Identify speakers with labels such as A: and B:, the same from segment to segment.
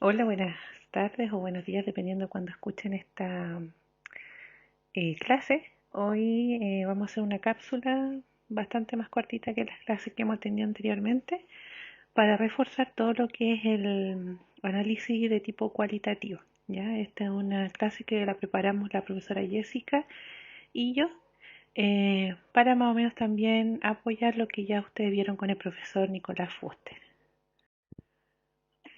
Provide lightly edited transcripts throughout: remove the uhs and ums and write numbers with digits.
A: Hola, buenas tardes o buenos días, dependiendo de cuando escuchen esta clase. Hoy vamos a hacer una cápsula bastante más cortita que las clases que hemos tenido anteriormente para reforzar todo lo que es el análisis de tipo cualitativo. ¿Ya? Esta es una clase que la preparamos la profesora Jessica y yo para más o menos también apoyar lo que ya ustedes vieron con el profesor Nicolás Fuster.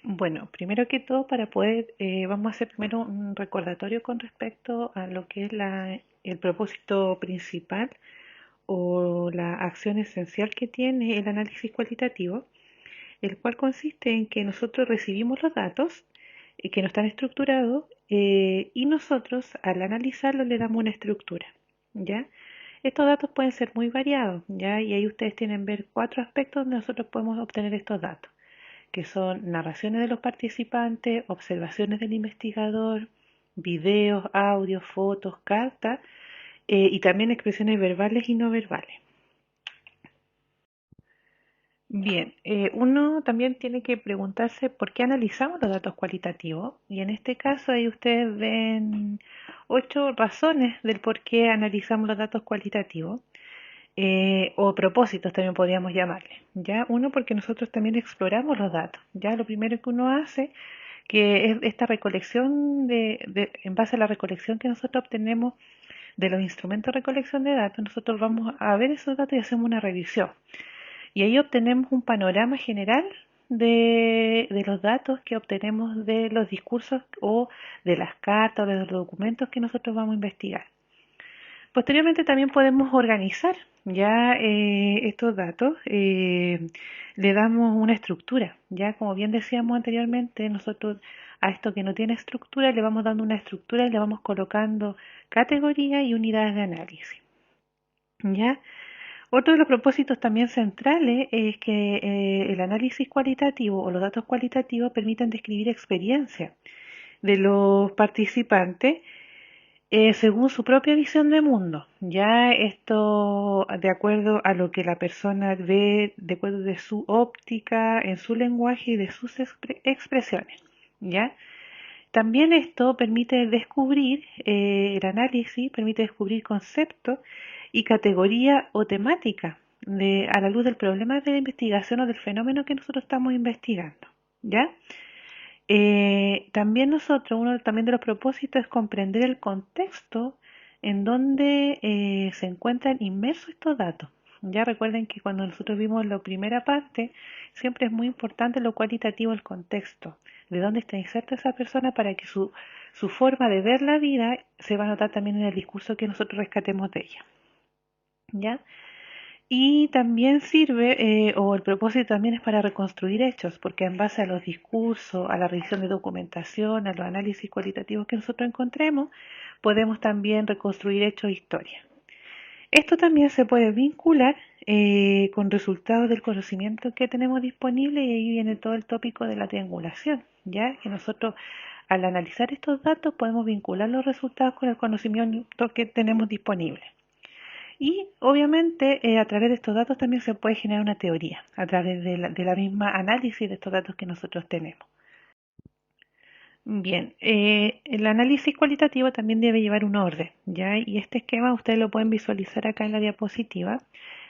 A: Bueno, primero que todo, para poder, vamos a hacer primero un recordatorio con respecto a lo que es el propósito principal o la acción esencial que tiene el análisis cualitativo, el cual consiste en que nosotros recibimos los datos que no están estructurados y nosotros al analizarlos le damos una estructura, ¿ya? Estos datos pueden ser muy variados, ¿ya? Y ahí ustedes tienen ver 4 aspectos donde nosotros podemos obtener estos datos que son narraciones de los participantes, observaciones del investigador, videos, audios, fotos, cartas y también expresiones verbales y no verbales. Bien, uno también tiene que preguntarse por qué analizamos los datos cualitativos y en este caso ahí ustedes ven 8 razones del por qué analizamos los datos cualitativos. O propósitos también podríamos llamarle, ¿ya? Uno, porque nosotros también exploramos los datos, ¿ya? Lo primero que uno hace, que es esta recolección en base a la recolección que nosotros obtenemos de los instrumentos de recolección de datos, nosotros vamos a ver esos datos y hacemos una revisión. Y ahí obtenemos un panorama general de los datos que obtenemos de los discursos o de las cartas o de los documentos que nosotros vamos a investigar. Posteriormente también podemos organizar ya estos datos, le damos una estructura, ya como bien decíamos anteriormente, nosotros a esto que no tiene estructura le vamos dando una estructura y le vamos colocando categorías y unidades de análisis, ya. Otro de los propósitos también centrales es que el análisis cualitativo o los datos cualitativos permitan describir experiencias de los participantes según su propia visión de mundo. Ya esto de acuerdo a lo que la persona ve, de acuerdo de su óptica, en su lenguaje y de sus expresiones. ¿Ya? También esto permite descubrir, el análisis permite descubrir conceptos y categoría o temática a la luz del problema de la investigación o del fenómeno que nosotros estamos investigando. ¿Ya? También nosotros, uno también de los propósitos es comprender el contexto en donde se encuentran inmersos estos datos. Ya recuerden que cuando nosotros vimos la primera parte, siempre es muy importante lo cualitativo, el contexto, de dónde está inserta esa persona para que su forma de ver la vida se va a notar también en el discurso que nosotros rescatemos de ella. ¿Ya? Y también sirve, o el propósito también es para reconstruir hechos, porque en base a los discursos, a la revisión de documentación, a los análisis cualitativos que nosotros encontremos, podemos también reconstruir hechos e historias. Esto también se puede vincular con resultados del conocimiento que tenemos disponible y ahí viene todo el tópico de la triangulación, ya que nosotros al analizar estos datos podemos vincular los resultados con el conocimiento que tenemos disponible. Y obviamente a través de estos datos también se puede generar una teoría, a través de la misma análisis de estos datos que nosotros tenemos. Bien, el análisis cualitativo también debe llevar un orden, ¿ya? Y este esquema ustedes lo pueden visualizar acá en la diapositiva,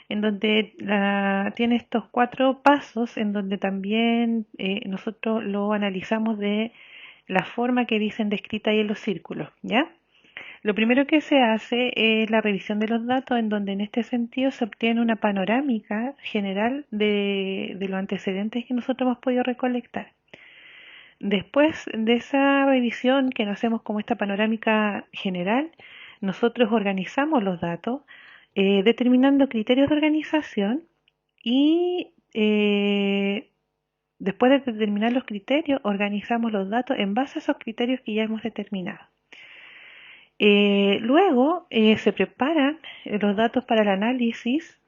A: en donde tiene estos 4 pasos, en donde también nosotros lo analizamos de la forma que dicen descrita ahí en los círculos, ¿ya? Lo primero que se hace es la revisión de los datos, en donde en este sentido se obtiene una panorámica general de los antecedentes que nosotros hemos podido recolectar. Después de esa revisión que nos hacemos como esta panorámica general, nosotros organizamos los datos, determinando criterios de organización y después de determinar los criterios, organizamos los datos en base a esos criterios que ya hemos determinado. Luego se preparan los datos para el análisis,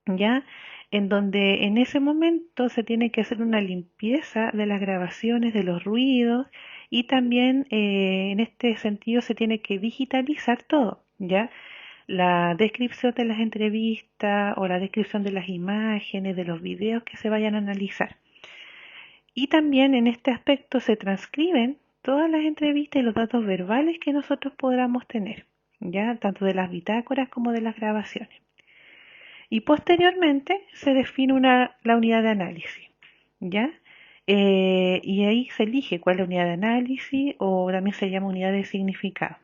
A: ya en donde en ese momento se tiene que hacer una limpieza de las grabaciones, de los ruidos y también en este sentido se tiene que digitalizar todo, ya la descripción de las entrevistas o la descripción de las imágenes, de los videos que se vayan a analizar. Y también en este aspecto se transcriben todas las entrevistas y los datos verbales que nosotros podamos tener, ya tanto de las bitácoras como de las grabaciones. Y posteriormente se define la unidad de análisis, ¿ya? Y ahí se elige cuál es la unidad de análisis o también se llama unidad de significado.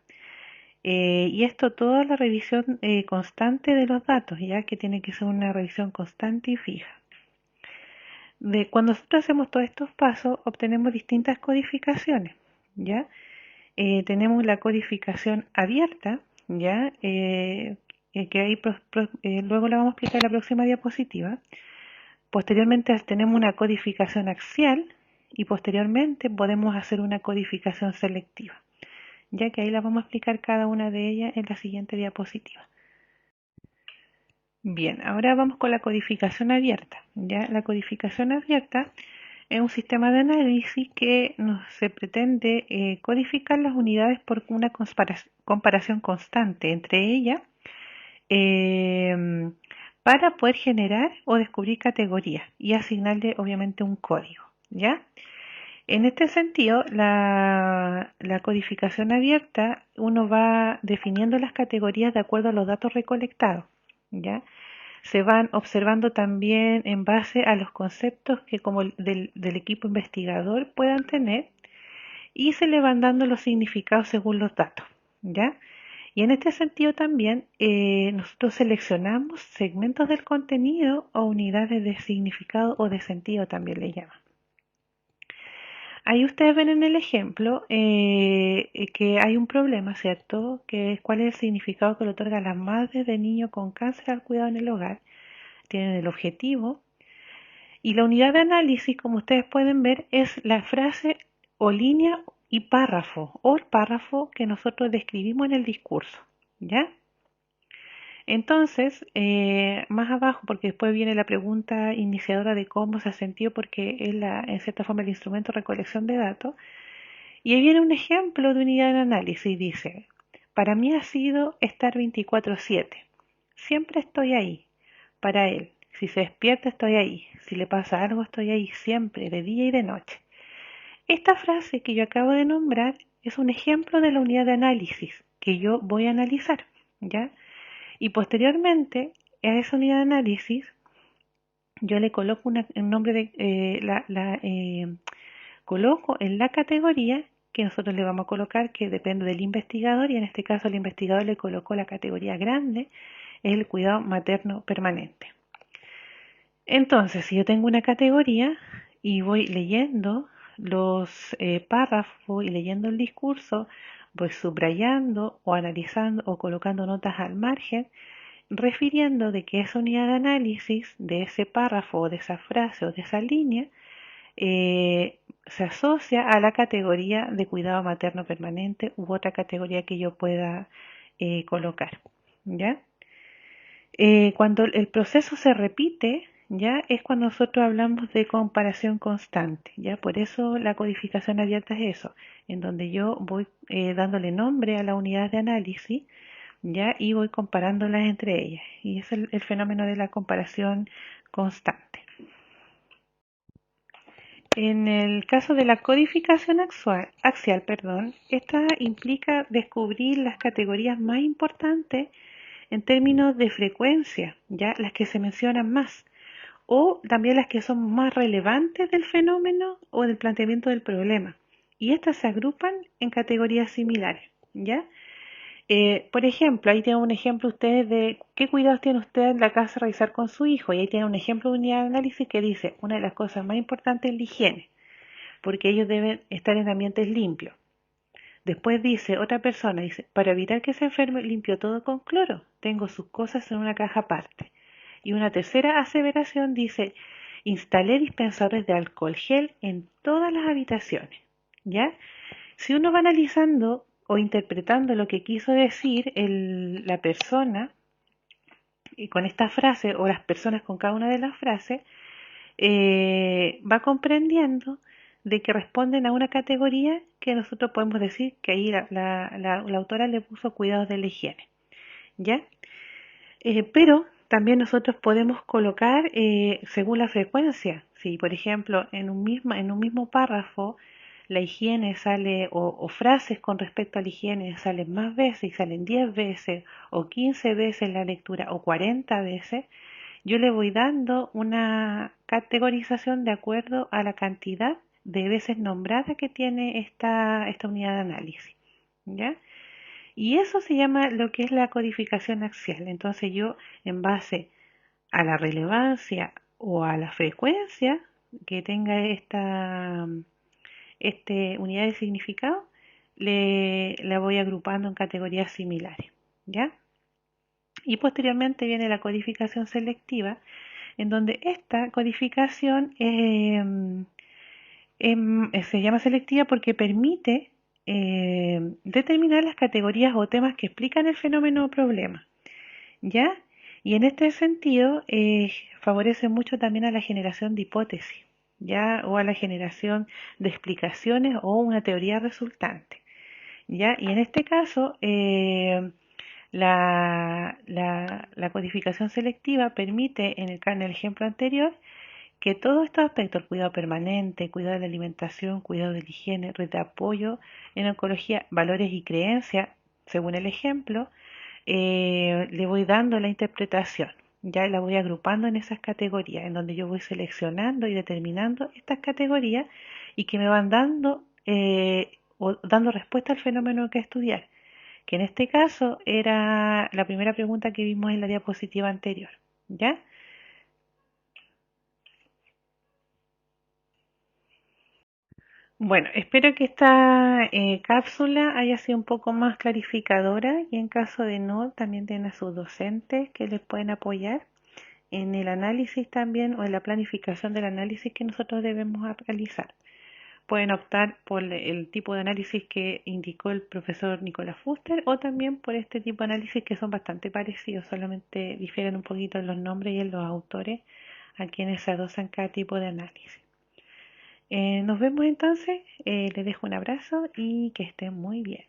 A: Y esto toda la revisión constante de los datos, ya que tiene que ser una revisión constante y fija. Cuando nosotros hacemos todos estos pasos, obtenemos distintas codificaciones, ¿ya? Tenemos la codificación abierta, ¿ya? Que ahí luego la vamos a explicar en la próxima diapositiva. Posteriormente tenemos una codificación axial y posteriormente podemos hacer una codificación selectiva, ya que ahí la vamos a explicar cada una de ellas en la siguiente diapositiva. Bien, ahora vamos con la codificación abierta. Ya la codificación abierta es un sistema de análisis que se pretende codificar las unidades por una comparación constante entre ellas eh, para poder generar o descubrir categorías y asignarle obviamente un código. ¿Ya? En este sentido, la codificación abierta, uno va definiendo las categorías de acuerdo a los datos recolectados. ¿Ya? Se van observando también en base a los conceptos que como del equipo investigador puedan tener y se le van dando los significados según los datos, ¿ya? Y en este sentido también nosotros seleccionamos segmentos del contenido o unidades de significado o de sentido también le llaman. Ahí ustedes ven en el ejemplo que hay un problema, ¿cierto? Que es cuál es el significado que le otorga a las madres de niños con cáncer al cuidado en el hogar. Tienen el objetivo y la unidad de análisis, como ustedes pueden ver, es la frase o línea y párrafo o el párrafo que nosotros describimos en el discurso, ¿ya? Entonces, más abajo, porque después viene la pregunta iniciadora de cómo se ha sentido, porque es en cierta forma el instrumento de recolección de datos, y ahí viene un ejemplo de unidad de análisis, dice, para mí ha sido estar 24/7, siempre estoy ahí, para él, si se despierta estoy ahí, si le pasa algo estoy ahí siempre, de día y de noche. Esta frase que yo acabo de nombrar es un ejemplo de la unidad de análisis que yo voy a analizar, ¿ya? Y posteriormente a esa unidad de análisis yo le coloco un nombre coloco en la categoría que nosotros le vamos a colocar, que depende del investigador, y en este caso el investigador le colocó la categoría grande, es el cuidado materno permanente. Entonces, si yo tengo una categoría y voy leyendo los párrafos y leyendo el discurso, voy subrayando o analizando o colocando notas al margen, refiriendo de que esa unidad de análisis de ese párrafo o de esa frase o de esa línea se asocia a la categoría de cuidado materno permanente u otra categoría que yo pueda colocar. ¿Ya? Cuando el proceso se repite, ya es cuando nosotros hablamos de comparación constante, ya por eso la codificación abierta es eso, en donde yo voy dándole nombre a la unidad de análisis, ya y voy comparándolas entre ellas, y es el fenómeno de la comparación constante. En el caso de la codificación axial, esta implica descubrir las categorías más importantes en términos de frecuencia, ya las que se mencionan más, o también las que son más relevantes del fenómeno o del planteamiento del problema. Y estas se agrupan en categorías similares, ¿ya? Por ejemplo, ahí tiene un ejemplo ustedes de qué cuidados tiene usted en la casa a realizar con su hijo. Y ahí tiene un ejemplo de unidad de análisis que dice, una de las cosas más importantes es la higiene, porque ellos deben estar en ambientes limpios. Después dice, otra persona dice, para evitar que se enferme, limpio todo con cloro. Tengo sus cosas en una caja aparte. Y una tercera aseveración dice, instalé dispensadores de alcohol gel en todas las habitaciones. ¿Ya? Si uno va analizando o interpretando lo que quiso decir la persona y con esta frase o las personas con cada una de las frases, va comprendiendo de que responden a una categoría que nosotros podemos decir que ahí la autora le puso cuidados de la higiene, ¿ya? Pero también nosotros podemos colocar según la frecuencia. Si, por ejemplo, en un mismo párrafo la higiene sale o frases con respecto a la higiene salen más veces y salen 10 veces o 15 veces la lectura o 40 veces, yo le voy dando una categorización de acuerdo a la cantidad de veces nombrada que tiene esta unidad de análisis. ¿Ya? Y eso se llama lo que es la codificación axial. Entonces yo, en base a la relevancia o a la frecuencia que tenga este unidad de significado, la voy agrupando en categorías similares. ¿Ya? Y posteriormente viene la codificación selectiva, en donde esta codificación se llama selectiva porque permite determinar las categorías o temas que explican el fenómeno o problema, ¿ya? Y en este sentido favorece mucho también a la generación de hipótesis, ¿ya? O a la generación de explicaciones o una teoría resultante, ¿ya? Y en este caso, la codificación selectiva permite, en el ejemplo anterior, que todos estos aspectos, el cuidado permanente, cuidado de la alimentación, cuidado de la higiene, red de apoyo en oncología, valores y creencias, según el ejemplo, le voy dando la interpretación, ya la voy agrupando en esas categorías, en donde yo voy seleccionando y determinando estas categorías y que me van dando o dando respuesta al fenómeno que estudiar, que en este caso era la primera pregunta que vimos en la diapositiva anterior, ¿ya? Bueno, espero que esta cápsula haya sido un poco más clarificadora y en caso de no, también tienen a sus docentes que les pueden apoyar en el análisis también o en la planificación del análisis que nosotros debemos realizar. Pueden optar por el tipo de análisis que indicó el profesor Nicolás Fuster o también por este tipo de análisis que son bastante parecidos, solamente difieren un poquito en los nombres y en los autores a quienes se adosan cada tipo de análisis. Nos vemos entonces, les dejo un abrazo y que estén muy bien.